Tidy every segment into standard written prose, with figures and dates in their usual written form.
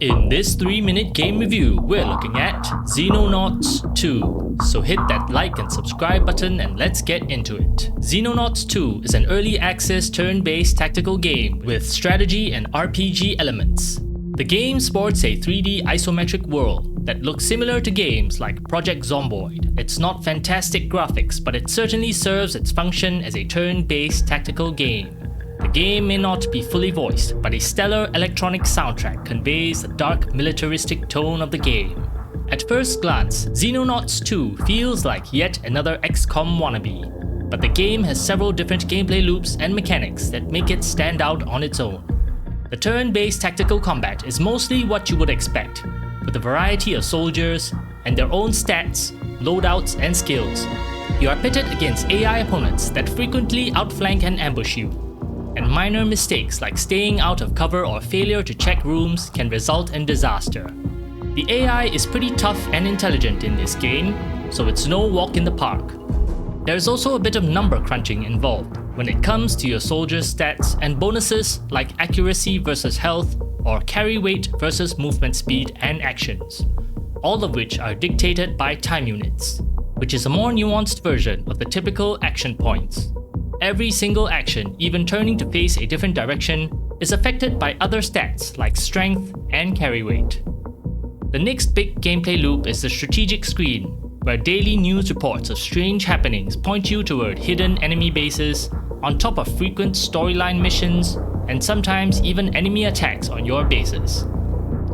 In this 3-minute game review, we're looking at Xenonauts 2. So hit that like and subscribe button and let's get into it. Xenonauts 2 is an early access turn-based tactical game with strategy and RPG elements. The game sports a 3D isometric world that looks similar to games like Project Zomboid. It's not fantastic graphics, but it certainly serves its function as a turn-based tactical game. The game may not be fully voiced, but a stellar electronic soundtrack conveys the dark militaristic tone of the game. At first glance, Xenonauts 2 feels like yet another XCOM wannabe, but the game has several different gameplay loops and mechanics that make it stand out on its own. The turn-based tactical combat is mostly what you would expect, with a variety of soldiers and their own stats, loadouts, and skills. You are pitted against AI opponents that frequently outflank and ambush you, and minor mistakes like staying out of cover or failure to check rooms can result in disaster. The AI is pretty tough and intelligent in this game, so it's no walk in the park. There is also a bit of number crunching involved when it comes to your soldiers' stats and bonuses like accuracy versus health or carry weight versus movement speed and actions, all of which are dictated by time units, which is a more nuanced version of the typical action points. Every single action, even turning to face a different direction, is affected by other stats like strength and carry weight. The next big gameplay loop is the strategic screen, where daily news reports of strange happenings point you toward hidden enemy bases, on top of frequent storyline missions, and sometimes even enemy attacks on your bases.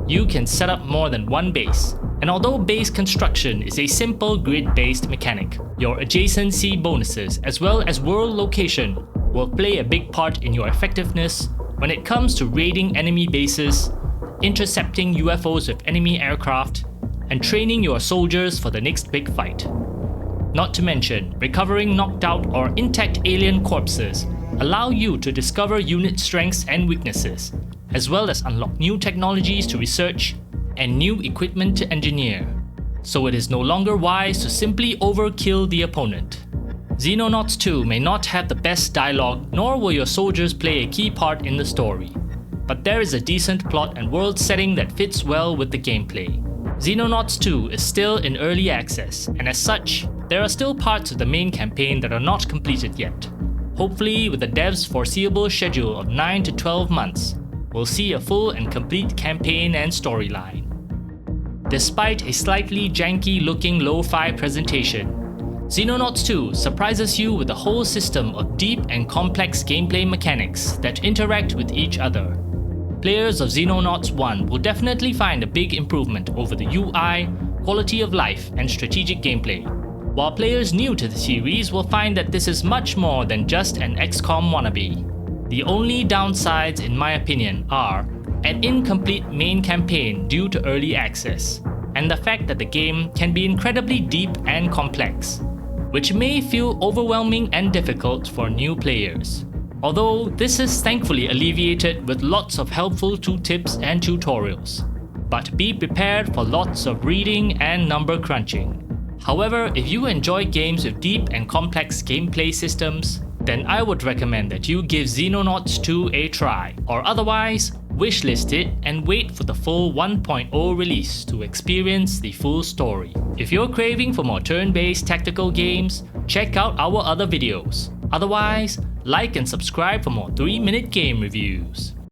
You can set up more than one base, and although base construction is a simple grid-based mechanic, your adjacency bonuses as well as world location will play a big part in your effectiveness when it comes to raiding enemy bases, intercepting UFOs with enemy aircraft, and training your soldiers for the next big fight. Not to mention, recovering knocked out or intact alien corpses allow you to discover unit strengths and weaknesses, as well as unlock new technologies to research and new equipment to engineer. So it is no longer wise to simply overkill the opponent. Xenonauts 2 may not have the best dialogue, nor will your soldiers play a key part in the story, but there is a decent plot and world setting that fits well with the gameplay. Xenonauts 2 is still in early access, and as such, there are still parts of the main campaign that are not completed yet. Hopefully, with the devs' foreseeable schedule of 9 to 12 months, we'll see a full and complete campaign and storyline. Despite a slightly janky-looking lo-fi presentation, Xenonauts 2 surprises you with a whole system of deep and complex gameplay mechanics that interact with each other. Players of Xenonauts 1 will definitely find a big improvement over the UI, quality of life, and strategic gameplay, while players new to the series will find that this is much more than just an XCOM wannabe. The only downsides, in my opinion, are an incomplete main campaign due to early access, and the fact that the game can be incredibly deep and complex, which may feel overwhelming and difficult for new players. Although this is thankfully alleviated with lots of helpful tooltips and tutorials. But be prepared for lots of reading and number crunching. However, if you enjoy games with deep and complex gameplay systems, then I would recommend that you give Xenonauts 2 a try, or otherwise, wishlist it and wait for the full 1.0 release to experience the full story. If you're craving for more turn-based tactical games, check out our other videos. Otherwise, like and subscribe for more 3-minute game reviews.